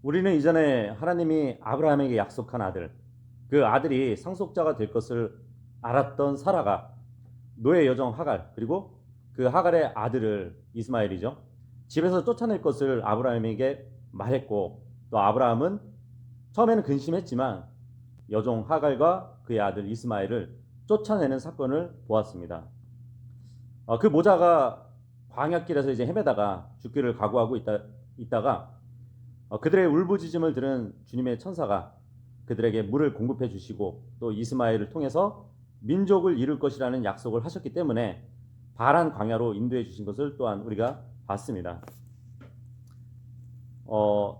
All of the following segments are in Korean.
우리는 이전에 하나님이 아브라함에게 약속한 아들, 그 아들이 상속자가 될 것을 알았던 사라가 노예 여종 하갈, 그리고 그 하갈의 아들을 이스마엘이죠, 집에서 쫓아낼 것을 아브라함에게 말했고, 또 아브라함은 처음에는 근심했지만 여종 하갈과 그의 아들 이스마엘을 쫓아내는 사건을 보았습니다. 그 모자가 광야길에서 이제 헤매다가 죽기를 각오하고 있다가 그들의 울부짖음을 들은 주님의 천사가 그들에게 물을 공급해 주시고 또 이스마엘을 통해서 민족을 이룰 것이라는 약속을 하셨기 때문에 바란 광야로 인도해 주신 것을 또한 우리가 봤습니다.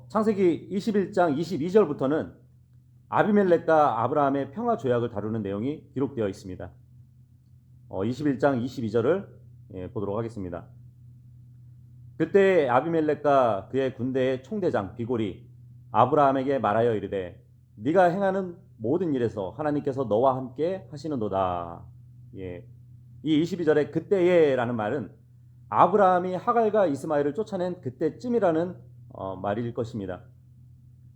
창세기 21장 22절부터는 아비멜렉과 아브라함의 평화 조약을 다루는 내용이 기록되어 있습니다. 21장 22절을 보도록 하겠습니다. 그때 아비멜렉과 그의 군대의 총대장 비골이 아브라함에게 말하여 이르되 네가 행하는 모든 일에서 하나님께서 너와 함께 하시는도다. 이 22절의 그때에라는 말은 아브라함이 하갈과 이스마엘을 쫓아낸 그때쯤이라는 말일 것입니다.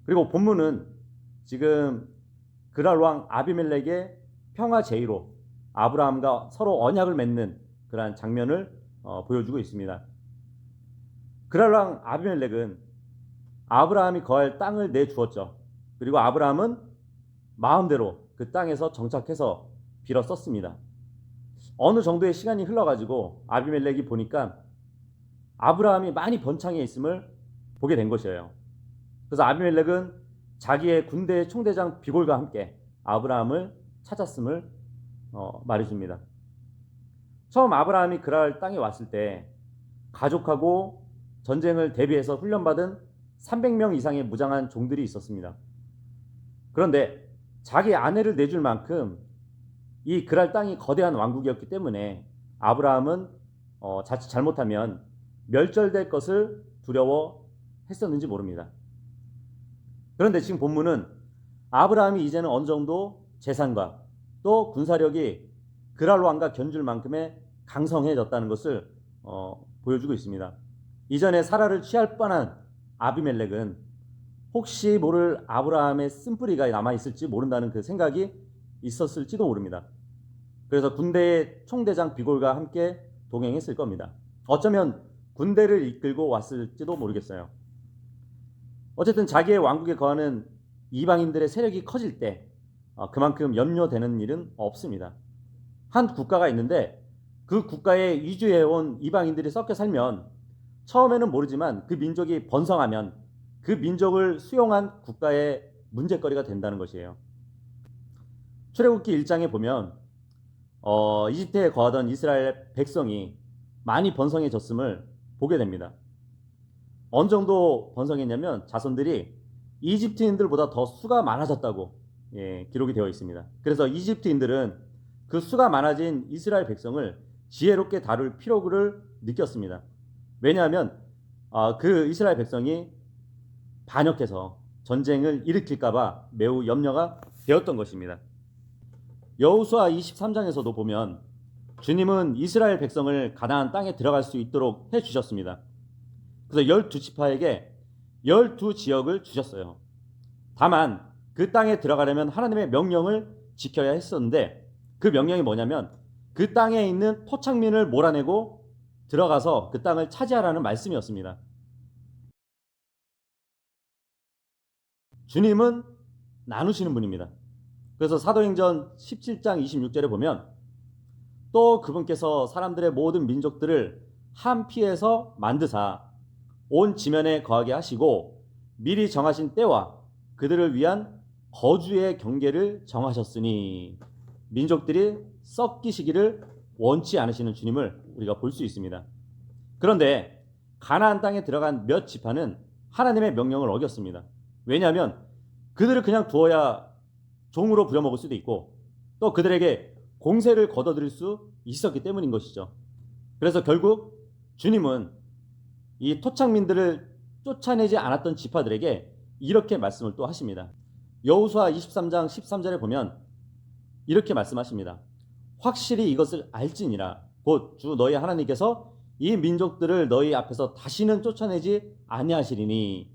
그리고 본문은 지금 그랄 왕 아비멜렉의 평화 제의로 아브라함과 서로 언약을 맺는 그러한 장면을 보여주고 있습니다. 그랄 왕 아비멜렉은 아브라함이 거할 땅을 내주었죠. 그리고 아브라함은 마음대로 그 땅에서 정착해서 빌어 썼습니다. 어느 정도의 시간이 흘러가지고 아비멜렉이 보니까 아브라함이 많이 번창해 있음을 보게 된 것이에요. 그래서 아비멜렉은 자기의 군대의 총대장 비골과 함께 아브라함을 찾았음을 말해줍니다. 처음 아브라함이 그랄 땅에 왔을 때 가족하고 전쟁을 대비해서 훈련받은 300명 이상의 무장한 종들이 있었습니다. 그런데 자기 아내를 내줄 만큼 이 그랄 땅이 거대한 왕국이었기 때문에 아브라함은 자칫 잘못하면 멸절될 것을 두려워했었는지 모릅니다. 그런데 지금 본문은 아브라함이 이제는 어느 정도 재산과 또 군사력이 그랄 왕과 견줄 만큼의 강성해졌다는 것을 보여주고 있습니다. 이전에 사라를 취할 뻔한 아비멜렉은 혹시 모를 아브라함의 쓴뿌리가 남아있을지 모른다는 그 생각이 있었을지도 모릅니다. 그래서 군대의 총대장 비골과 함께 동행했을 겁니다. 어쩌면 군대를 이끌고 왔을지도 모르겠어요. 어쨌든 자기의 왕국에 거하는 이방인들의 세력이 커질 때 그만큼 염려되는 일은 없습니다. 한 국가가 있는데 그 국가에 이주해온 이방인들이 섞여 살면 처음에는 모르지만 그 민족이 번성하면 그 민족을 수용한 국가의 문제거리가 된다는 것이에요. 출애굽기 1장에 보면 이집트에 거하던 이스라엘 백성이 많이 번성해졌음을 보게 됩니다. 어느 정도 번성했냐면 자손들이 이집트인들보다 더 수가 많아졌다고 기록이 되어 있습니다. 그래서 이집트인들은 그 수가 많아진 이스라엘 백성을 지혜롭게 다룰 필요를 느꼈습니다. 왜냐하면 그 이스라엘 백성이 반역해서 전쟁을 일으킬까봐 매우 염려가 되었던 것입니다. 여호수아 23장에서도 보면 주님은 이스라엘 백성을 가나안 땅에 들어갈 수 있도록 해주셨습니다. 그래서 12지파에게 12지역을 주셨어요. 다만 그 땅에 들어가려면 하나님의 명령을 지켜야 했었는데 그 명령이 뭐냐면 그 땅에 있는 토착민을 몰아내고 들어가서 그 땅을 차지하라는 말씀이었습니다. 주님은 나누시는 분입니다. 그래서 사도행전 17장 26절에 보면 또 그분께서 사람들의 모든 민족들을 한 피에서 만드사 온 지면에 거하게 하시고 미리 정하신 때와 그들을 위한 거주의 경계를 정하셨으니 민족들이 섞이시기를 원치 않으시는 주님을 우리가 볼 수 있습니다. 그런데 가나안 땅에 들어간 몇 지파는 하나님의 명령을 어겼습니다. 왜냐하면 그들을 그냥 두어야 종으로 부려먹을 수도 있고 또 그들에게 공세를 거둬들일 수 있었기 때문인 것이죠. 그래서 결국 주님은 이 토착민들을 쫓아내지 않았던 지파들에게 이렇게 말씀을 또 하십니다. 여호수아 23장 13절에 보면 이렇게 말씀하십니다. 확실히 이것을 알지니라 곧 주 너희 하나님께서 이 민족들을 너희 앞에서 다시는 쫓아내지 아니하시리니.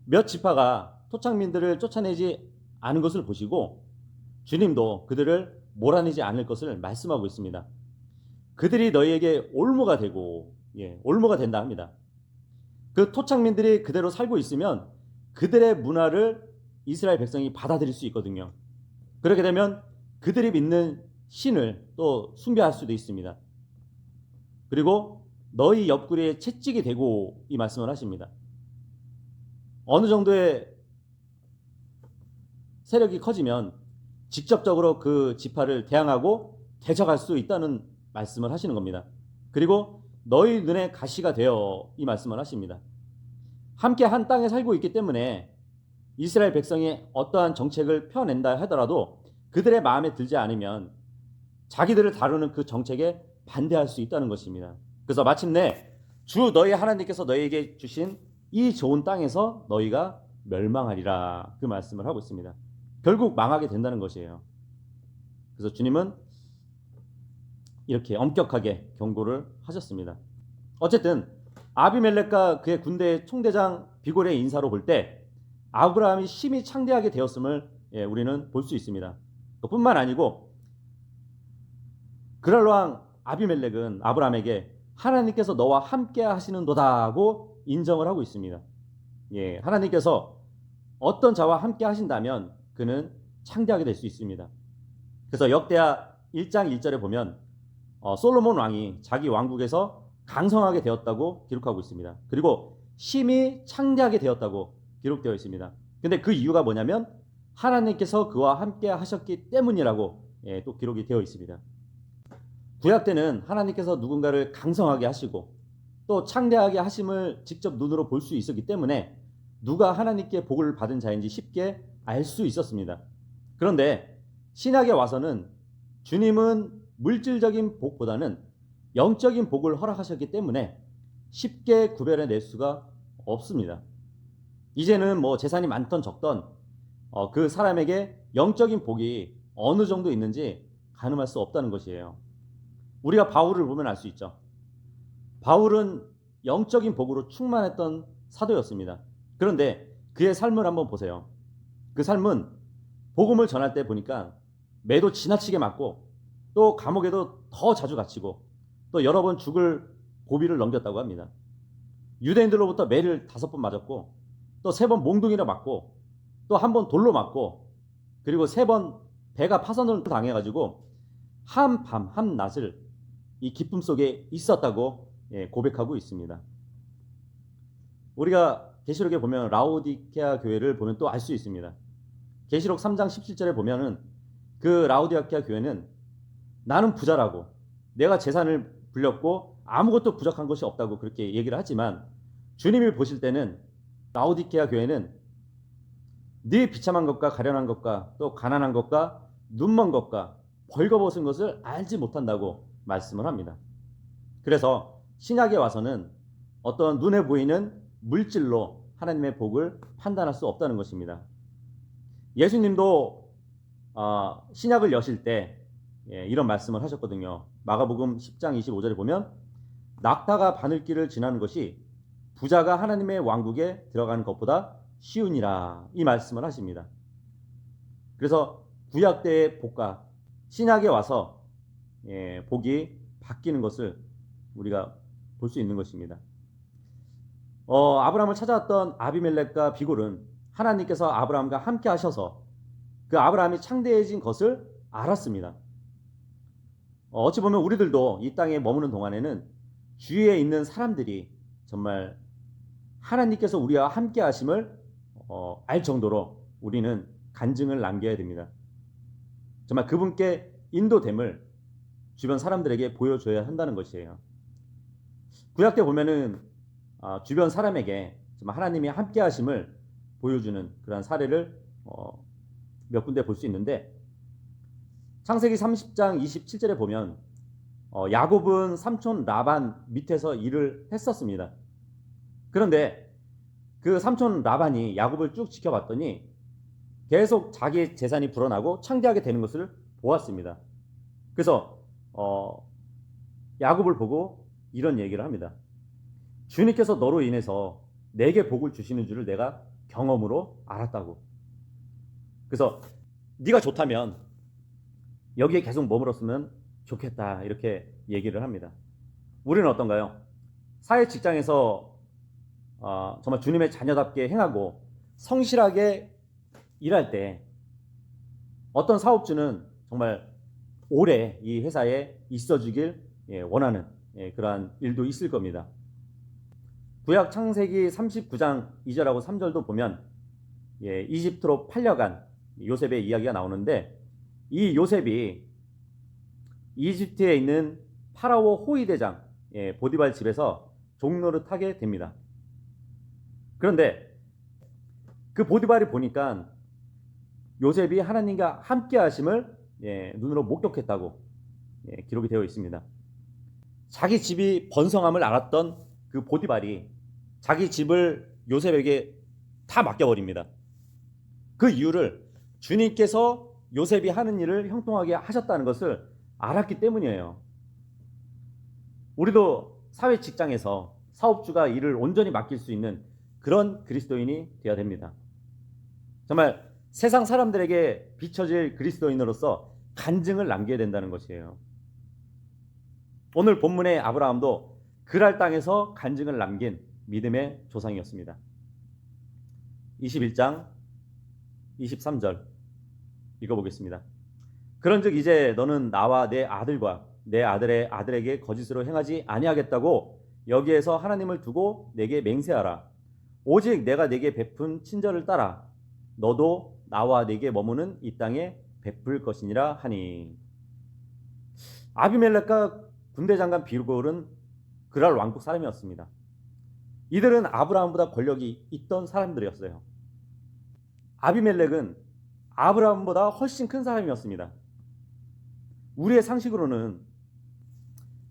몇 지파가 토착민들을 쫓아내지 않은 것을 보시고 주님도 그들을 몰아내지 않을 것을 말씀하고 있습니다. 그들이 너희에게 올무가 되고, 올무가 된다 합니다. 그 토착민들이 그대로 살고 있으면 그들의 문화를 이스라엘 백성이 받아들일 수 있거든요. 그렇게 되면 그들이 믿는 신을 또 숭배할 수도 있습니다. 그리고 너희 옆구리에 채찍이 되고, 이 말씀을 하십니다. 어느 정도의 세력이 커지면 직접적으로 그 지파를 대항하고 대적할 수 있다는 말씀을 하시는 겁니다. 그리고 너희 눈에 가시가 되어, 이 말씀을 하십니다. 함께 한 땅에 살고 있기 때문에 이스라엘 백성이 어떠한 정책을 펴낸다 하더라도 그들의 마음에 들지 않으면 자기들을 다루는 그 정책에 반대할 수 있다는 것입니다. 그래서 마침내 주 너희 하나님께서 너희에게 주신 이 좋은 땅에서 너희가 멸망하리라, 그 말씀을 하고 있습니다. 결국 망하게 된다는 것이에요. 그래서 주님은 이렇게 엄격하게 경고를 하셨습니다. 어쨌든 아비멜렉과 그의 군대의 총대장 비골의 인사로 볼 때 아브라함이 심히 창대하게 되었음을 우리는 볼 수 있습니다. 뿐만 아니고 그랄로왕 아비멜렉은 아브라함에게 하나님께서 너와 함께 하시는도다 하고 인정을 하고 있습니다. 하나님께서 어떤 자와 함께 하신다면 그는 창대하게 될 수 있습니다. 그래서 역대하 1장 1절에 보면 솔로몬 왕이 자기 왕국에서 강성하게 되었다고 기록하고 있습니다. 그리고 심히 창대하게 되었다고 기록되어 있습니다. 근데 그 이유가 뭐냐면 하나님께서 그와 함께 하셨기 때문이라고 또 기록이 되어 있습니다. 구약 때는 하나님께서 누군가를 강성하게 하시고 또 창대하게 하심을 직접 눈으로 볼 수 있었기 때문에 누가 하나님께 복을 받은 자인지 쉽게 알 수 있었습니다. 그런데 신약에 와서는 주님은 물질적인 복보다는 영적인 복을 허락하셨기 때문에 쉽게 구별해낼 수가 없습니다. 이제는 뭐 재산이 많던 적던 그 사람에게 영적인 복이 어느 정도 있는지 가늠할 수 없다는 것이에요. 우리가 바울을 보면 알 수 있죠. 바울은 영적인 복으로 충만했던 사도였습니다. 그런데 그의 삶을 한번 보세요. 그 삶은 복음을 전할 때 보니까 매도 지나치게 맞고 또 감옥에도 더 자주 갇히고 또 여러 번 죽을 고비를 넘겼다고 합니다. 유대인들로부터 매를 5번 맞았고 또 3번 몽둥이로 맞고 또 1번 돌로 맞고 그리고 3번 배가 파선을 당해가지고 한밤 한낮을 이 기쁨 속에 있었다고 고백하고 있습니다. 우리가 계시록에 보면 라오디케아 교회를 보면 또 알 수 있습니다. 계시록 3장 17절에 보면은 그 라오디케아 교회는 나는 부자라고 내가 재산을 불렸고 아무것도 부족한 것이 없다고 그렇게 얘기를 하지만 주님이 보실 때는 라오디케아 교회는 네 비참한 것과 가련한 것과 또 가난한 것과 눈먼 것과 벌거벗은 것을 알지 못한다고 말씀을 합니다. 그래서 신약에 와서는 어떤 눈에 보이는 물질로 하나님의 복을 판단할 수 없다는 것입니다. 예수님도 신약을 여실 때 이런 말씀을 하셨거든요. 마가복음 10장 25절에 보면 낙타가 바늘길을 지나는 것이 부자가 하나님의 왕국에 들어가는 것보다 쉬우니라, 이 말씀을 하십니다. 그래서 구약 때의 복과 신약에 와서 복이 바뀌는 것을 우리가 볼 수 있는 것입니다. 아브라함을 찾아왔던 아비멜렉과 비골은 하나님께서 아브라함과 함께 하셔서 그 아브라함이 창대해진 것을 알았습니다. 어찌 보면 우리들도 이 땅에 머무는 동안에는 주위에 있는 사람들이 정말 하나님께서 우리와 함께 하심을 알 정도로 우리는 간증을 남겨야 됩니다. 정말 그분께 인도됨을 주변 사람들에게 보여줘야 한다는 것이에요. 구약 때 보면은 주변 사람에게 정말 하나님이 함께 하심을 보여주는 그런 사례를 몇 군데 볼 수 있는데 창세기 30장 27절에 보면 야곱은 삼촌 라반 밑에서 일을 했었습니다. 그런데 그 삼촌 라반이 야곱을 쭉 지켜봤더니 계속 자기 재산이 불어나고 창대하게 되는 것을 보았습니다. 그래서 야곱을 보고 이런 얘기를 합니다. 주님께서 너로 인해서 내게 복을 주시는 줄을 내가 경험으로 알았다고. 그래서 네가 좋다면 여기에 계속 머물렀으면 좋겠다, 이렇게 얘기를 합니다. 우리는 어떤가요? 사회 직장에서 정말 주님의 자녀답게 행하고 성실하게 일할 때 어떤 사업주는 정말 오래 이 회사에 있어주길 원하는 그러한 일도 있을 겁니다. 구약 창세기 39장 2절하고 3절도 보면 이집트로 팔려간 요셉의 이야기가 나오는데, 이 요셉이 이집트에 있는 파라오 호위 대장 보디발 집에서 종노릇하게 됩니다. 그런데 그 보디발이 보니까 요셉이 하나님과 함께 하심을 눈으로 목격했다고 기록이 되어 있습니다. 자기 집이 번성함을 알았던 그 보디발이 자기 집을 요셉에게 다 맡겨버립니다. 그 이유를 주님께서 요셉이 하는 일을 형통하게 하셨다는 것을 알았기 때문이에요. 우리도 사회 직장에서 사업주가 일을 온전히 맡길 수 있는 그런 그리스도인이 되어야 됩니다. 정말 세상 사람들에게 비춰질 그리스도인으로서 간증을 남겨야 된다는 것이에요. 오늘 본문의 아브라함도 그랄 땅에서 간증을 남긴 믿음의 조상이었습니다. 21장 23절 읽어보겠습니다. 그런즉 이제 너는 나와 내 아들과 내 아들의 아들에게 거짓으로 행하지 아니하겠다고 여기에서 하나님을 두고 내게 맹세하라. 오직 내가 내게 베푼 친절을 따라 너도 나와 내게 머무는 이 땅에 베풀 것이니라 하니. 아비멜렉과 군대장관 빌골은 그랄 왕국 사람이었습니다. 이들은 아브라함보다 권력이 있던 사람들이었어요. 아비멜렉은 아브라함보다 훨씬 큰 사람이었습니다. 우리의 상식으로는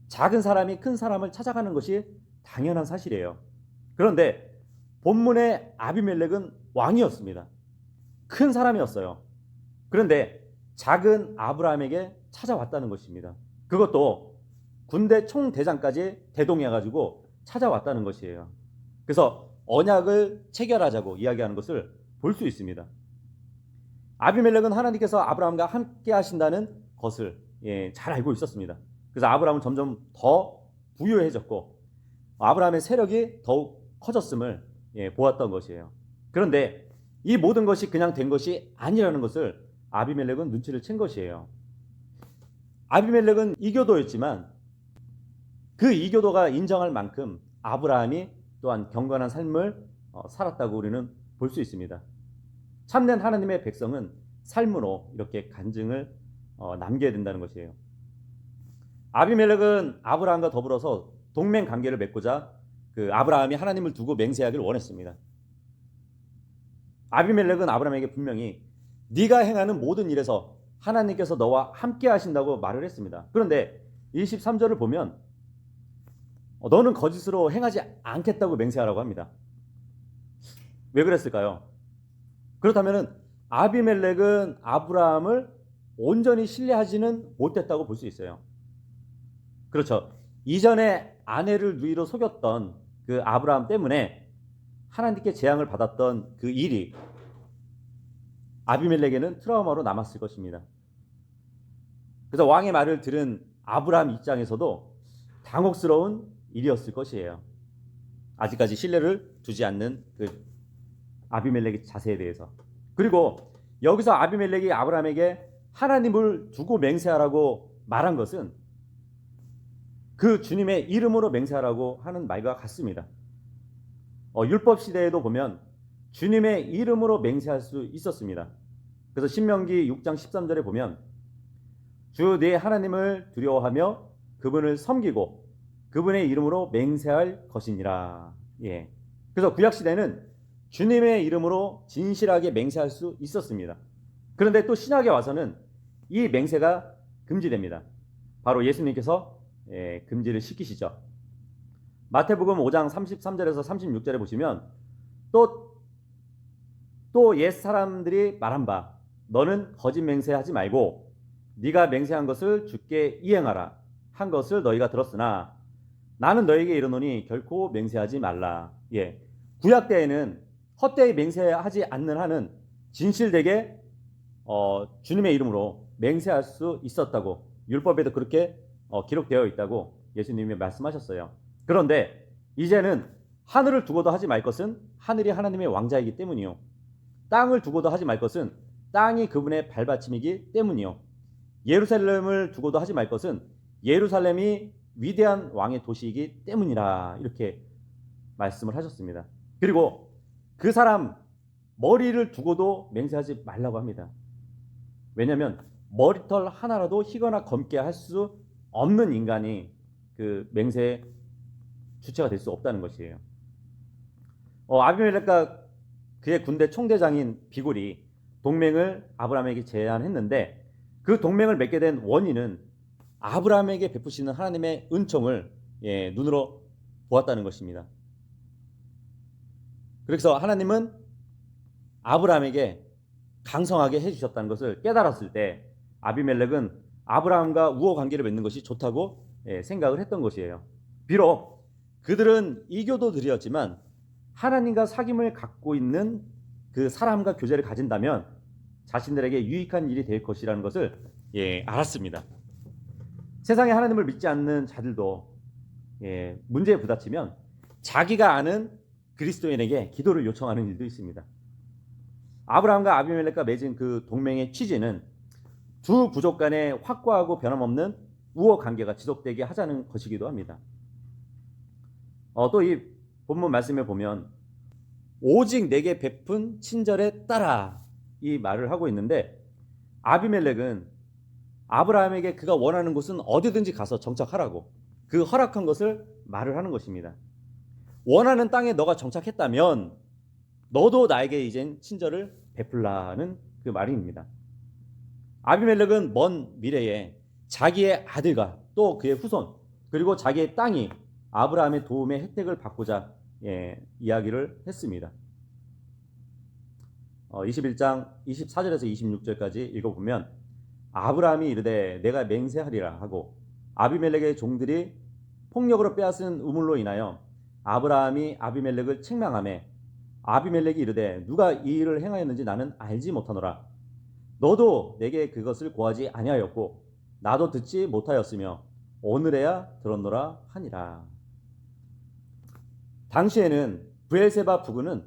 작은 사람이 큰 사람을 찾아가는 것이 당연한 사실이에요. 그런데 본문의 아비멜렉은 왕이었습니다. 큰 사람이었어요. 그런데 작은 아브라함에게 찾아왔다는 것입니다. 그것도 군대 총대장까지 대동해가지고 찾아왔다는 것이에요. 그래서 언약을 체결하자고 이야기하는 것을 볼 수 있습니다. 아비멜렉은 하나님께서 아브라함과 함께 하신다는 것을 잘 알고 있었습니다. 그래서 아브라함은 점점 더 부유해졌고 아브라함의 세력이 더욱 커졌음을 보았던 것이에요. 그런데 이 모든 것이 그냥 된 것이 아니라는 것을 아비멜렉은 눈치를 챈 것이에요. 아비멜렉은 이교도였지만 그 이교도가 인정할 만큼 아브라함이 또한 경건한 삶을 살았다고 우리는 볼 수 있습니다. 참된 하나님의 백성은 삶으로 이렇게 간증을 남겨야 된다는 것이에요. 아비멜렉은 아브라함과 더불어서 동맹 관계를 맺고자 그 아브라함이 하나님을 두고 맹세하기를 원했습니다. 아비멜렉은 아브라함에게 분명히 네가 행하는 모든 일에서 하나님께서 너와 함께 하신다고 말을 했습니다. 그런데 23절을 보면 너는 거짓으로 행하지 않겠다고 맹세하라고 합니다. 왜 그랬을까요? 그렇다면 아비멜렉은 아브라함을 온전히 신뢰하지는 못했다고 볼 수 있어요. 그렇죠. 이전에 아내를 누이로 속였던 그 아브라함 때문에 하나님께 재앙을 받았던 그 일이 아비멜렉에는 트라우마로 남았을 것입니다. 그래서 왕의 말을 들은 아브라함 입장에서도 당혹스러운 일이었을 것이에요. 아직까지 신뢰를 두지 않는 그 아비멜렉의 자세에 대해서. 그리고 여기서 아비멜렉이 아브라함에게 하나님을 두고 맹세하라고 말한 것은 그 주님의 이름으로 맹세하라고 하는 말과 같습니다. 율법 시대에도 보면 주님의 이름으로 맹세할 수 있었습니다. 그래서 신명기 6장 13절에 보면 주 네 하나님을 두려워하며 그분을 섬기고 그분의 이름으로 맹세할 것이니라. 그래서 구약 시대는 주님의 이름으로 진실하게 맹세할 수 있었습니다. 그런데 또 신약에 와서는 이 맹세가 금지됩니다. 바로 예수님께서 금지를 시키시죠. 마태복음 5장 33절에서 36절에 보시면 또 옛 사람들이 말한 바 너는 거짓 맹세하지 말고 네가 맹세한 것을 주께 이행하라 한 것을 너희가 들었으나 나는 너희에게 이르노니 결코 맹세하지 말라. 구약 때에는 헛되이 맹세하지 않는 한은 진실되게 주님의 이름으로 맹세할 수 있었다고, 율법에도 그렇게 기록되어 있다고 예수님이 말씀하셨어요. 그런데 이제는 하늘을 두고도 하지 말 것은 하늘이 하나님의 왕자이기 때문이요, 땅을 두고도 하지 말 것은 땅이 그분의 발받침이기 때문이요, 예루살렘을 두고도 하지 말 것은 예루살렘이 위대한 왕의 도시이기 때문이라, 이렇게 말씀을 하셨습니다. 그리고 그 사람 머리를 두고도 맹세하지 말라고 합니다. 왜냐하면 머리털 하나라도 희거나 검게 할 수 없는 인간이 그 맹세의 주체가 될 수 없다는 것이에요. 아비멜렉과 그의 군대 총대장인 비골이 동맹을 아브라함에게 제안했는데, 그 동맹을 맺게 된 원인은 아브라함에게 베푸시는 하나님의 은총을 눈으로 보았다는 것입니다. 그래서 하나님은 아브라함에게 강성하게 해주셨다는 것을 깨달았을 때 아비멜렉은 아브라함과 우호 관계를 맺는 것이 좋다고 생각을 했던 것이에요. 비록 그들은 이교도들이었지만 하나님과 사귐을 갖고 있는 그 사람과 교제를 가진다면 자신들에게 유익한 일이 될 것이라는 것을 알았습니다. 세상에 하나님을 믿지 않는 자들도 문제에 부딪히면 자기가 아는 그리스도인에게 기도를 요청하는 일도 있습니다. 아브라함과 아비멜렉과 맺은 그 동맹의 취지는 두 부족 간의 확고하고 변함없는 우호 관계가 지속되게 하자는 것이기도 합니다. 또 이 본문 말씀에 보면 오직 내게 베푼 친절에 따라, 이 말을 하고 있는데, 아비멜렉은 아브라함에게 그가 원하는 곳은 어디든지 가서 정착하라고 그 허락한 것을 말을 하는 것입니다. 원하는 땅에 너가 정착했다면 너도 나에게 이젠 친절을 베풀라는 그 말입니다. 아비멜렉은 먼 미래에 자기의 아들과 또 그의 후손, 그리고 자기의 땅이 아브라함의 도움의 혜택을 받고자 이야기를 했습니다. 21장 24절에서 26절까지 읽어보면, 아브라함이 이르되 내가 맹세하리라 하고 아비멜렉의 종들이 폭력으로 빼앗은 우물로 인하여 아브라함이 아비멜렉을 책망하매 아비멜렉이 이르되 누가 이 일을 행하였는지 나는 알지 못하노라. 너도 내게 그것을 고하지 아니하였고 나도 듣지 못하였으며 오늘에야 들었노라 하니라. 당시에는 브엘세바 부근은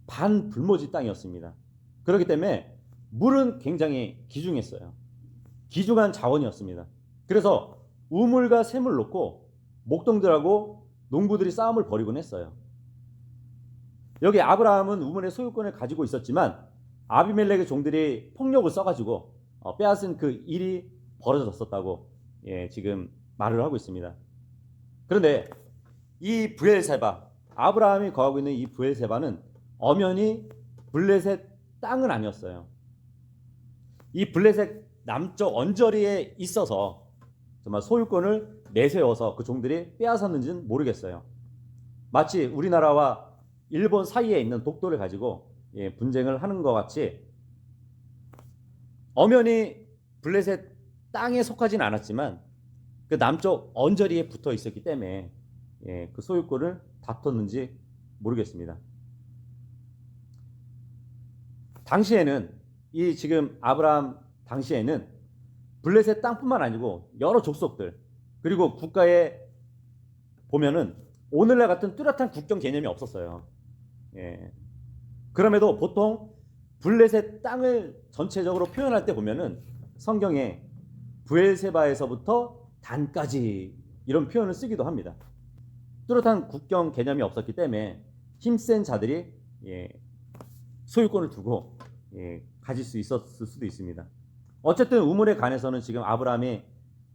반불모지 땅이었습니다. 그렇기 때문에 물은 굉장히 귀중했어요. 귀중한 자원이었습니다. 그래서 우물과 샘을 놓고 목동들하고 농부들이 싸움을 벌이곤 했어요. 여기 아브라함은 우물의 소유권을 가지고 있었지만 아비멜렉의 종들이 폭력을 써가지고 빼앗은 그 일이 벌어졌었다고 지금 말을 하고 있습니다. 그런데 이 브엘세바, 아브라함이 거하고 있는 이 브엘세바는 엄연히 블레셋 땅은 아니었어요. 이 블레셋 남쪽 언저리에 있어서 정말 소유권을 내세워서 그 종들이 빼앗았는지는 모르겠어요. 마치 우리나라와 일본 사이에 있는 독도를 가지고 분쟁을 하는 것 같이 엄연히 블레셋 땅에 속하진 않았지만 그 남쪽 언저리에 붙어 있었기 때문에 그 소유권을 다퉜는지 모르겠습니다. 당시에는 이 지금 아브라함 당시에는 블레셋 땅뿐만 아니고 여러 족속들, 그리고 국가에 보면은 오늘날 같은 뚜렷한 국경 개념이 없었어요. 그럼에도 보통 블레셋 땅을 전체적으로 표현할 때 보면은 성경에 브엘세바에서부터 단까지 이런 표현을 쓰기도 합니다. 뚜렷한 국경 개념이 없었기 때문에 힘센 자들이 소유권을 두고 가질 수 있었을 수도 있습니다. 어쨌든 우물에 관해서는 지금 아브라함이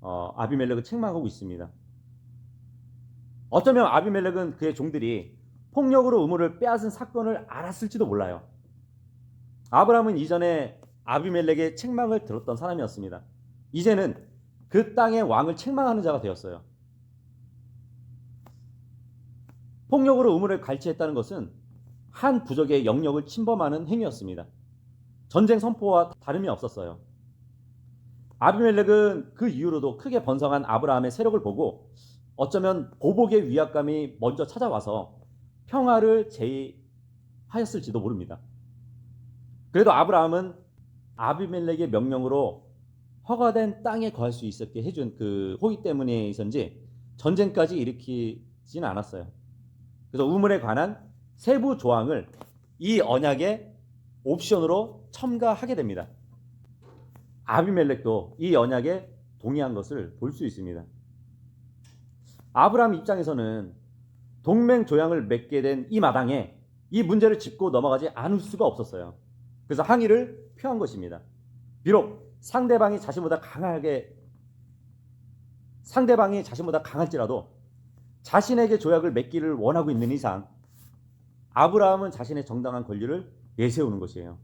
아비멜렉을 책망하고 있습니다. 어쩌면 아비멜렉은 그의 종들이 폭력으로 우물을 빼앗은 사건을 알았을지도 몰라요. 아브라함은 이전에 아비멜렉의 책망을 들었던 사람이었습니다. 이제는 그 땅의 왕을 책망하는 자가 되었어요. 폭력으로 우물을 갈취했다는 것은 한 부족의 영역을 침범하는 행위였습니다. 전쟁 선포와 다름이 없었어요. 아비멜렉은 그 이후로도 크게 번성한 아브라함의 세력을 보고 어쩌면 보복의 위압감이 먼저 찾아와서 평화를 제의하였을지도 모릅니다. 그래도 아브라함은 아비멜렉의 명령으로 허가된 땅에 거할 수 있었게 해준 그 호의 때문에이선지 전쟁까지 일으키진 않았어요. 그래서 우물에 관한 세부 조항을 이 언약의 옵션으로 첨가하게 됩니다. 아비멜렉도 이 언약에 동의한 것을 볼 수 있습니다. 아브라함 입장에서는 동맹 조약을 맺게 된 이 마당에 이 문제를 짚고 넘어가지 않을 수가 없었어요. 그래서 항의를 표한 것입니다. 비록 상대방이 자신보다 강할지라도 자신에게 조약을 맺기를 원하고 있는 이상 아브라함은 자신의 정당한 권리를 내세우는 것이에요.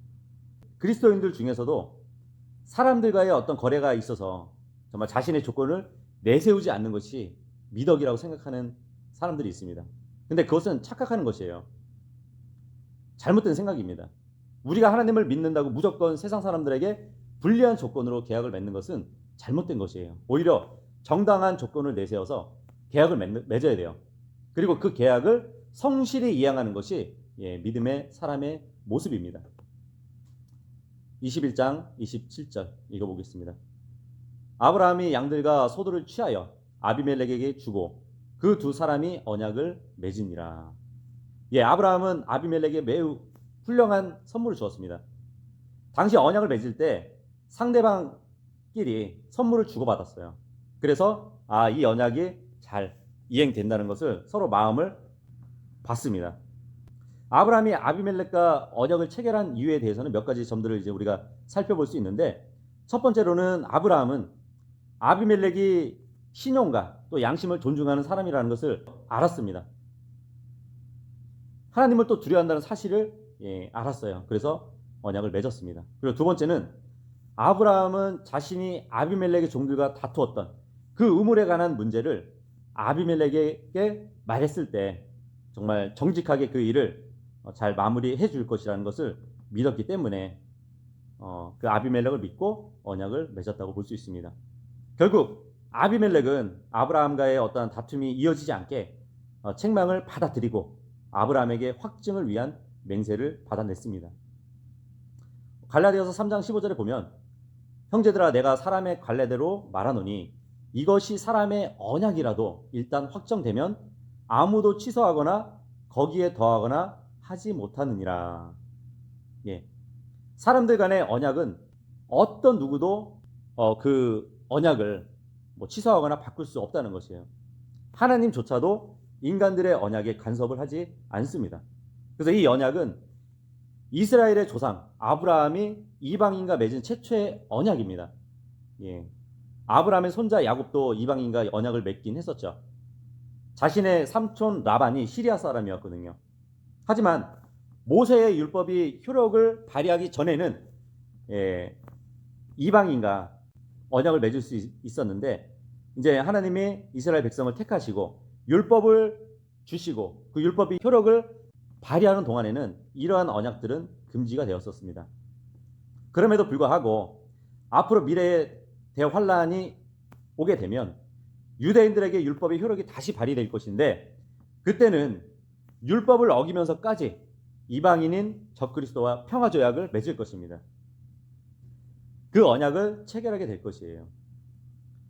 그리스도인들 중에서도 사람들과의 어떤 거래가 있어서 정말 자신의 조건을 내세우지 않는 것이 미덕이라고 생각하는 사람들이 있습니다. 근데 그것은 착각하는 것이에요. 잘못된 생각입니다. 우리가 하나님을 믿는다고 무조건 세상 사람들에게 불리한 조건으로 계약을 맺는 것은 잘못된 것이에요. 오히려 정당한 조건을 내세워서 계약을 맺어야 돼요. 그리고 그 계약을 성실히 이행하는 것이 믿음의 사람의 모습입니다. 21장 27절 읽어보겠습니다. 아브라함이 양들과 소들을 취하여 아비멜렉에게 주고 그 두 사람이 언약을 맺으니라. 아브라함은 아비멜렉에게 매우 훌륭한 선물을 주었습니다. 당시 언약을 맺을 때 상대방끼리 선물을 주고받았어요. 그래서 이 언약이 잘 이행된다는 것을 서로 마음을 봤습니다. 아브라함이 아비멜렉과 언약을 체결한 이유에 대해서는 몇 가지 점들을 이제 우리가 살펴볼 수 있는데, 첫 번째로는 아브라함은 아비멜렉이 신용과 또 양심을 존중하는 사람이라는 것을 알았습니다. 하나님을 또 두려워한다는 사실을 알았어요. 그래서 언약을 맺었습니다. 그리고 두 번째는 아브라함은 자신이 아비멜렉의 종들과 다투었던 그 우물에 관한 문제를 아비멜렉에게 말했을 때 정말 정직하게 그 일을 잘 마무리해 줄 것이라는 것을 믿었기 때문에 그 아비멜렉을 믿고 언약을 맺었다고 볼 수 있습니다. 결국 아비멜렉은 아브라함과의 어떤 다툼이 이어지지 않게 책망을 받아들이고 아브라함에게 확증을 위한 맹세를 받아냈습니다. 갈라디아서 3장 15절에 보면 형제들아 내가 사람의 관례대로 말하노니 이것이 사람의 언약이라도 일단 확정되면 아무도 취소하거나 거기에 더하거나 하지 못하느니라. 사람들 간의 언약은 어떤 누구도 그 언약을 취소하거나 바꿀 수 없다는 것이에요. 하나님조차도 인간들의 언약에 간섭을 하지 않습니다. 그래서 이 언약은 이스라엘의 조상 아브라함이 이방인과 맺은 최초의 언약입니다. 아브라함의 손자 야곱도 이방인과 언약을 맺긴 했었죠. 자신의 삼촌 라반이 시리아 사람이었거든요. 하지만 모세의 율법이 효력을 발휘하기 전에는 이방인과 언약을 맺을 수 있었는데, 이제 하나님이 이스라엘 백성을 택하시고 율법을 주시고 그 율법이 효력을 발휘하는 동안에는 이러한 언약들은 금지가 되었었습니다. 그럼에도 불구하고 앞으로 미래에 대환란이 오게 되면 유대인들에게 율법의 효력이 다시 발휘될 것인데, 그때는 율법을 어기면서까지 이방인인 적그리스도와 평화조약을 맺을 것입니다. 그 언약을 체결하게 될 것이에요.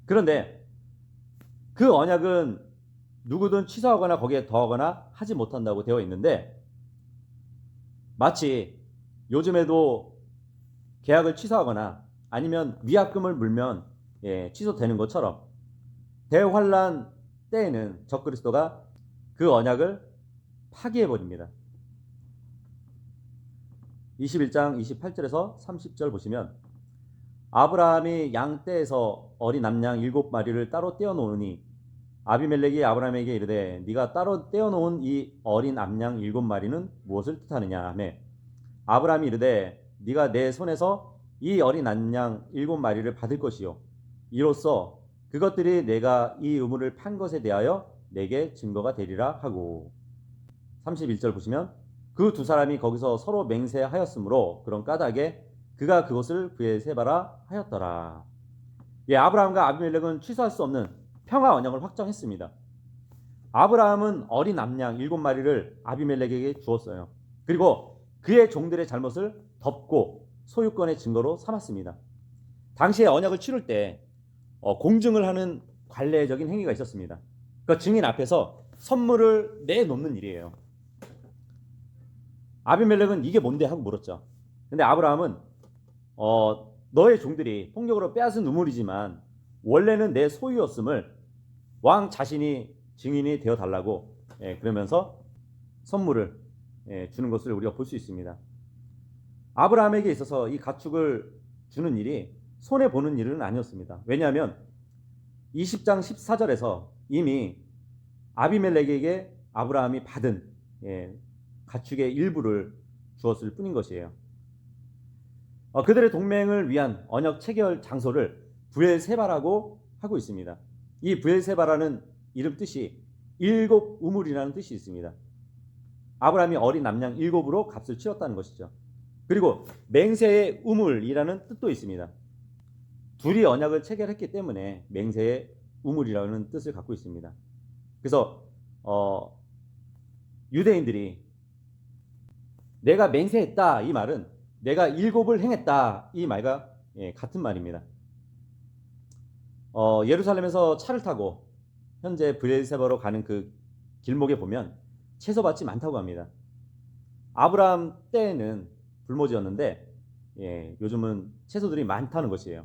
그런데 그 언약은 누구든 취소하거나 거기에 더하거나 하지 못한다고 되어 있는데, 마치 요즘에도 계약을 취소하거나 아니면 위약금을 물면 취소되는 것처럼 대환란 때에는 적그리스도가 그 언약을 파기해버립니다. 21장 28절에서 30절 보시면 아브라함이 양 떼에서 어린 암양 7마리를 따로 떼어놓으니 아비멜렉이 아브라함에게 이르되 네가 따로 떼어놓은 이 어린 암양 7마리는 무엇을 뜻하느냐 하며 아브라함이 이르되 네가 내 손에서 이 어린 암양 7마리를 받을 것이요 이로써 그것들이 내가 이 우물을 판 것에 대하여 내게 증거가 되리라 하고, 31절 보시면 그 두 사람이 거기서 서로 맹세하였으므로 그런 까닭에 그가 그것을 그의 세바라 하였더라. 아브라함과 아비멜렉은 취소할 수 없는 평화 언약을 확정했습니다. 아브라함은 어린 암양 7마리를 아비멜렉에게 주었어요. 그리고 그의 종들의 잘못을 덮고 소유권의 증거로 삼았습니다. 당시에 언약을 치룰 때 공증을 하는 관례적인 행위가 있었습니다. 그 증인 앞에서 선물을 내놓는 일이에요. 아비멜렉은 이게 뭔데 하고 물었죠. 근데 아브라함은 너의 종들이 폭력으로 빼앗은 우물이지만 원래는 내 소유였음을 왕 자신이 증인이 되어 달라고 그러면서 선물을 주는 것을 우리가 볼 수 있습니다. 아브라함에게 있어서 이 가축을 주는 일이 손해 보는 일은 아니었습니다. 왜냐하면 20장 14절에서 이미 아비멜렉에게 아브라함이 받은 가축의 일부를 주었을 뿐인 것이에요. 그들의 동맹을 위한 언약 체결 장소를 브엘세바라고 하고 있습니다. 이 브엘세바라는 이름 뜻이 7 우물이라는 뜻이 있습니다. 아브라함이 어린 남양 7으로 값을 치렀다는 것이죠. 그리고 맹세의 우물이라는 뜻도 있습니다. 둘이 언약을 체결했기 때문에 맹세의 우물이라는 뜻을 갖고 있습니다. 그래서 유대인들이 내가 맹세했다 이 말은 내가 7을 행했다 이 말과 같은 말입니다. 예루살렘에서 차를 타고 현재 브엘세바로 가는 그 길목에 보면 채소밭이 많다고 합니다. 아브라함 때에는 불모지였는데 요즘은 채소들이 많다는 것이에요.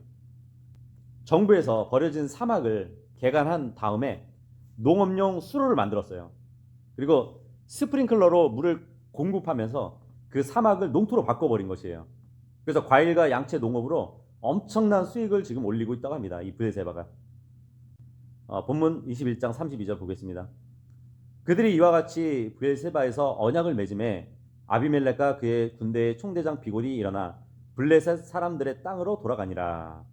정부에서 버려진 사막을 개간한 다음에 농업용 수로를 만들었어요. 그리고 스프링클러로 물을 공급하면서 그 사막을 농토로 바꿔버린 것이에요. 그래서 과일과 양채 농업으로 엄청난 수익을 지금 올리고 있다고 합니다. 이 브엘세바가. 본문 21장 32절 보겠습니다. 그들이 이와 같이 브엘세바에서 언약을 맺음에 아비멜렉과 그의 군대의 총대장 비골이 일어나 블레셋 사람들의 땅으로 돌아가니라.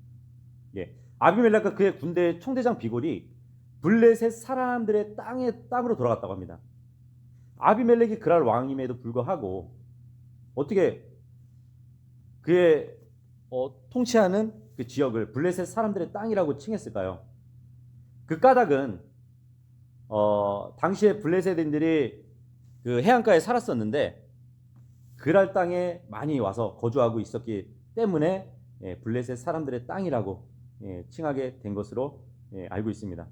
아비멜렉과 그의 군대의 총대장 비골이 블레셋 사람들의 땅으로 돌아갔다고 합니다. 아비멜렉이 그랄 왕임에도 불구하고 어떻게 그의 통치하는 그 지역을 블레셋 사람들의 땅이라고 칭했을까요? 그 까닭은 당시에 블레셋인들이 그 해안가에 살았었는데 그랄 땅에 많이 와서 거주하고 있었기 때문에 블레셋 사람들의 땅이라고 칭하게 된 것으로 알고 있습니다.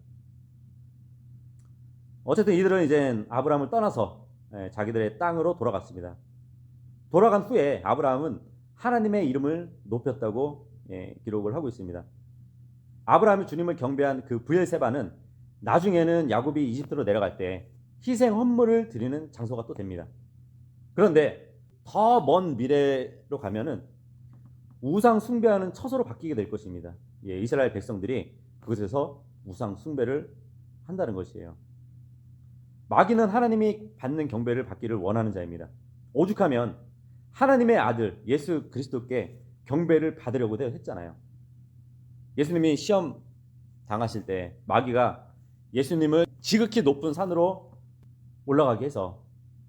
어쨌든 이들은 이제 아브라함을 떠나서 자기들의 땅으로 돌아갔습니다. 돌아간 후에 아브라함은 하나님의 이름을 높였다고 기록을 하고 있습니다. 아브라함이 주님을 경배한 그 브엘세바는 나중에는 야곱이 이집트로 내려갈 때 희생 헌물을 드리는 장소가 또 됩니다. 그런데 더 먼 미래로 가면은 우상 숭배하는 처소로 바뀌게 될 것입니다. 이스라엘 백성들이 그곳에서 우상 숭배를 한다는 것이에요. 마귀는 하나님이 받는 경배를 받기를 원하는 자입니다. 오죽하면 하나님의 아들 예수 그리스도께 경배를 받으려고 했잖아요. 예수님이 시험 당하실 때 마귀가 예수님을 지극히 높은 산으로 올라가게 해서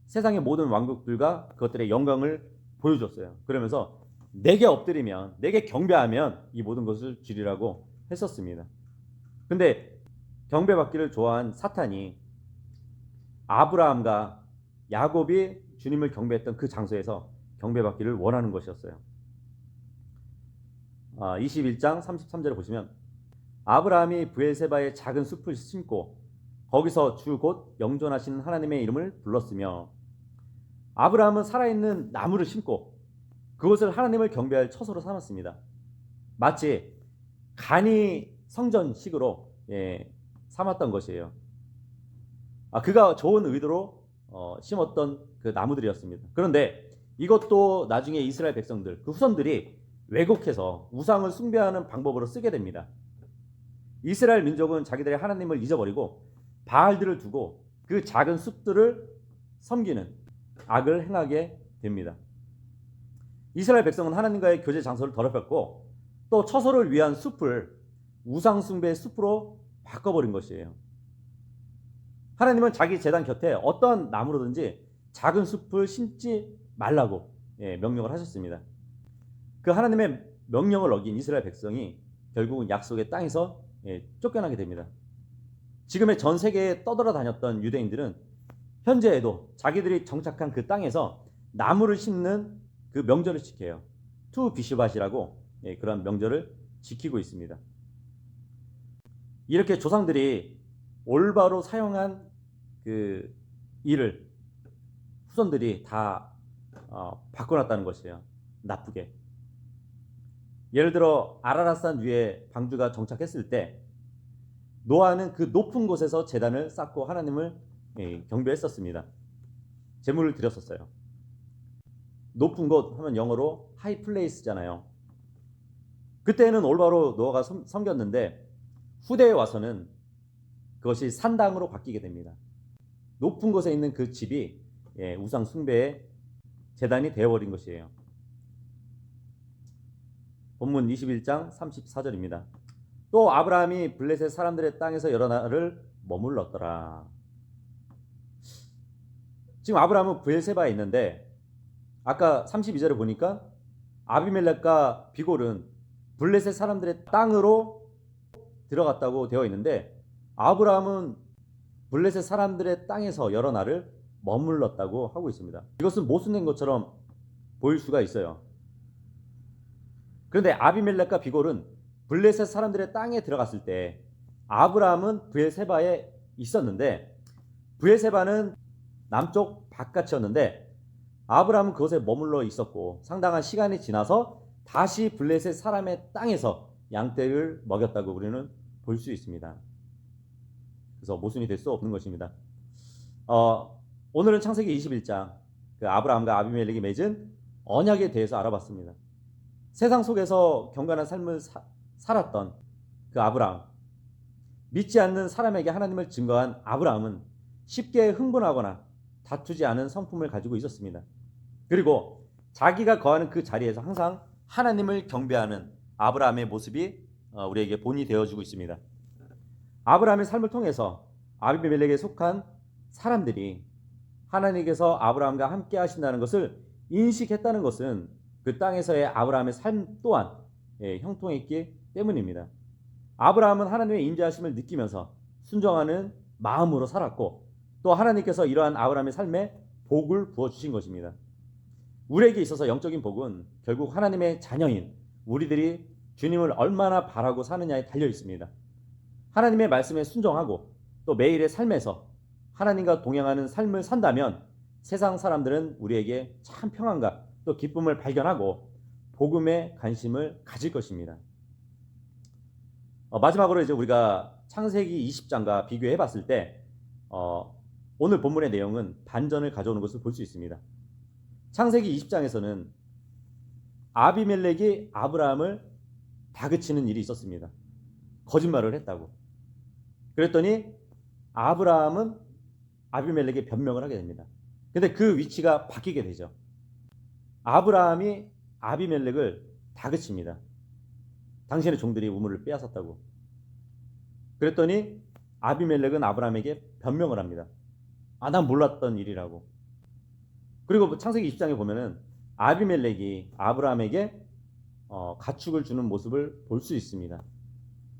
세상의 모든 왕국들과 그것들의 영광을 보여줬어요. 그러면서 내게 엎드리면 내게 경배하면 이 모든 것을 주리라고 했었습니다. 근데 경배받기를 좋아한 사탄이 아브라함과 야곱이 주님을 경배했던 그 장소에서 경배받기를 원하는 것이었어요. 21장 33절을 보시면 아브라함이 브엘세바의 작은 숲을 심고 거기서 주 곧 영존하신 하나님의 이름을 불렀으며 아브라함은 살아있는 나무를 심고 그것을 하나님을 경배할 처소로 삼았습니다. 마치 간이 성전식으로 삼았던 것이에요. 그가 좋은 의도로 심었던 그 나무들이었습니다. 그런데 이것도 나중에 이스라엘 백성들, 그 후손들이 왜곡해서 우상을 숭배하는 방법으로 쓰게 됩니다. 이스라엘 민족은 자기들의 하나님을 잊어버리고 바알들을 두고 그 작은 숲들을 섬기는 악을 행하게 됩니다. 이스라엘 백성은 하나님과의 교제 장소를 더럽혔고 또 처소를 위한 숲을 우상 숭배의 숲으로 바꿔버린 것이에요. 하나님은 자기 제단 곁에 어떤 나무로든지 작은 숲을 심지 말라고 명령을 하셨습니다. 그 하나님의 명령을 어긴 이스라엘 백성이 결국은 약속의 땅에서 쫓겨나게 됩니다. 지금의 전 세계에 떠돌아다녔던 유대인들은 현재에도 자기들이 정착한 그 땅에서 나무를 심는 그 명절을 지켜요. 투 비슈밭이라고 그런 명절을 지키고 있습니다. 이렇게 조상들이 올바로 사용한 그 일을 후손들이 다 바꿔놨다는 것이에요. 나쁘게. 예를 들어 아라랏산 위에 방주가 정착했을 때 노아는 그 높은 곳에서 제단을 쌓고 하나님을 경배했었습니다. 제물을 드렸었어요. 높은 곳 하면 영어로 하이 플레이스잖아요. 그때는 올바로 노아가 섬겼는데 후대에 와서는 그것이 산당으로 바뀌게 됩니다. 높은 곳에 있는 그 집이 우상 숭배의 제단이 되어버린 것이에요. 본문 21장 34절입니다. 또 아브라함이 블레셋 사람들의 땅에서 여러 날을 머물렀더라. 지금 아브라함은 브엘세바에 있는데 아까 32절에 보니까 아비멜렉과 비골은 블레셋 사람들의 땅으로 들어갔다고 되어 있는데 아브라함은 블레셋 사람들의 땅에서 여러 날을 머물렀다고 하고 있습니다. 이것은 모순된 것처럼 보일 수가 있어요. 그런데 아비멜렉과 비골은 블레셋 사람들의 땅에 들어갔을 때 아브라함은 브엘세바에 있었는데 브엘세바는 남쪽 바깥이었는데 아브라함은 그곳에 머물러 있었고 상당한 시간이 지나서 다시 블레셋 사람의 땅에서 양떼를 먹였다고 우리는 볼 수 있습니다. 그래서 모순이 될 수 없는 것입니다. 오늘은 창세기 21장 그 아브라함과 아비멜렉이 맺은 언약에 대해서 알아봤습니다. 세상 속에서 경건한 삶을 살았던 그 아브라함, 믿지 않는 사람에게 하나님을 증거한 아브라함은 쉽게 흥분하거나 다투지 않은 성품을 가지고 있었습니다. 그리고 자기가 거하는 그 자리에서 항상 하나님을 경배하는 아브라함의 모습이 우리에게 본이 되어주고 있습니다. 아브라함의 삶을 통해서 아비멜렉에 속한 사람들이 하나님께서 아브라함과 함께 하신다는 것을 인식했다는 것은 그 땅에서의 아브라함의 삶 또한 형통했기 때문입니다. 아브라함은 하나님의 인자하심을 느끼면서 순종하는 마음으로 살았고 또 하나님께서 이러한 아브라함의 삶에 복을 부어주신 것입니다. 우리에게 있어서 영적인 복은 결국 하나님의 자녀인 우리들이 주님을 얼마나 바라고 사느냐에 달려 있습니다. 하나님의 말씀에 순종하고 또 매일의 삶에서 하나님과 동행하는 삶을 산다면 세상 사람들은 우리에게 참 평안과 또 기쁨을 발견하고 복음에 관심을 가질 것입니다. 마지막으로 이제 우리가 창세기 20장과 비교해 봤을 때 오늘 본문의 내용은 반전을 가져오는 것을 볼 수 있습니다. 창세기 20장에서는 아비멜렉이 아브라함을 다그치는 일이 있었습니다. 거짓말을 했다고. 그랬더니 아브라함은 아비멜렉에 변명을 하게 됩니다. 근데 그 위치가 바뀌게 되죠. 아브라함이 아비멜렉을 다그칩니다. 당신의 종들이 우물을 빼앗았다고. 그랬더니 아비멜렉은 아브라함에게 변명을 합니다. 난 몰랐던 일이라고. 그리고 창세기 20장에 보면은 아비멜렉이 아브라함에게 가축을 주는 모습을 볼 수 있습니다.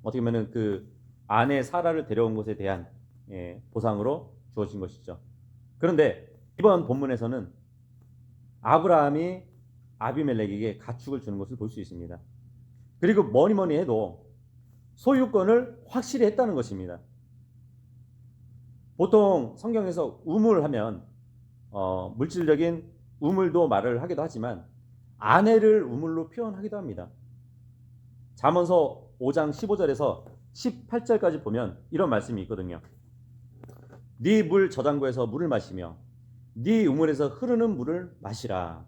어떻게 보면은 그 아내 사라를 데려온 것에 대한 보상으로 주어진 것이죠. 그런데 이번 본문에서는 아브라함이 아비멜렉에게 가축을 주는 것을 볼 수 있습니다. 그리고 뭐니 해도 소유권을 확실히 했다는 것입니다. 보통 성경에서 우물하면 물질적인 우물도 말을 하기도 하지만 아내를 우물로 표현하기도 합니다. 잠언서 5장 15절에서 18절까지 보면 이런 말씀이 있거든요. 네 물 저장고에서 물을 마시며 네 우물에서 흐르는 물을 마시라.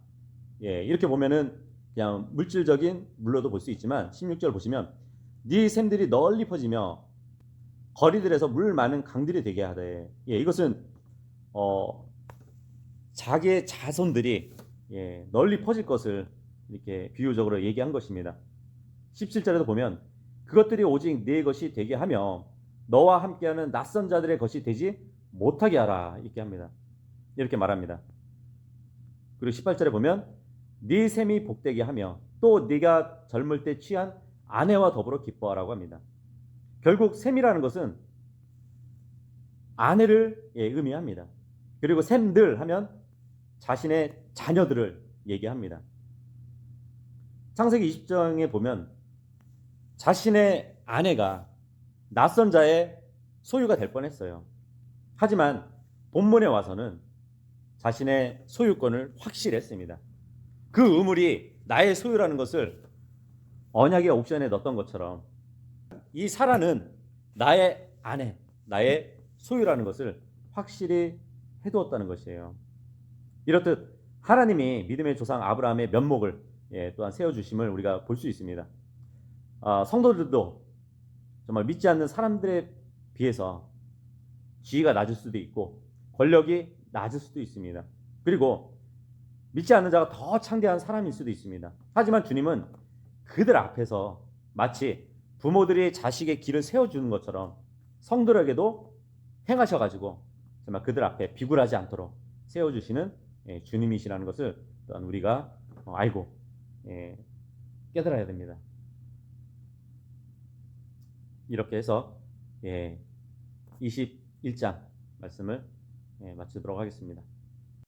이렇게 보면은 그냥 물질적인 물로도 볼 수 있지만 16절 보시면 네 샘들이 널리 퍼지며 거리들에서 물 많은 강들이 되게 하되. 이것은 자기의 자손들이 널리 퍼질 것을 이렇게 비유적으로 얘기한 것입니다. 17절에도 보면 그것들이 오직 네 것이 되게 하며 너와 함께하는 낯선 자들의 것이 되지 못하게 하라. 이렇게 합니다. 이렇게 말합니다. 그리고 18절에 보면 네 샘이 복되게 하며 또 네가 젊을 때 취한 아내와 더불어 기뻐하라고 합니다. 결국 샘이라는 것은 아내를 의미합니다. 그리고 샘들 하면 자신의 자녀들을 얘기합니다. 창세기 20장에 보면 자신의 아내가 낯선 자의 소유가 될 뻔했어요. 하지만 본문에 와서는 자신의 소유권을 확실했습니다. 그 우물이 나의 소유라는 것을 언약의 옵션에 넣었던 것처럼 이 사라는 나의 아내, 나의 소유라는 것을 확실히 해두었다는 것이에요. 이렇듯 하나님이 믿음의 조상 아브라함의 면목을 또한 세워주심을 우리가 볼 수 있습니다. 성도들도 정말 믿지 않는 사람들에 비해서 지위가 낮을 수도 있고 권력이 낮을 수도 있습니다. 그리고 믿지 않는 자가 더 창대한 사람일 수도 있습니다. 하지만 주님은 그들 앞에서 마치 부모들이 자식의 길을 세워주는 것처럼 성들에게도 행하셔가지고 정말 그들 앞에 비굴하지 않도록 세워주시는 주님이시라는 것을 또한 우리가 알고 깨달아야 됩니다. 이렇게 해서 21장 말씀을 마치도록 하겠습니다.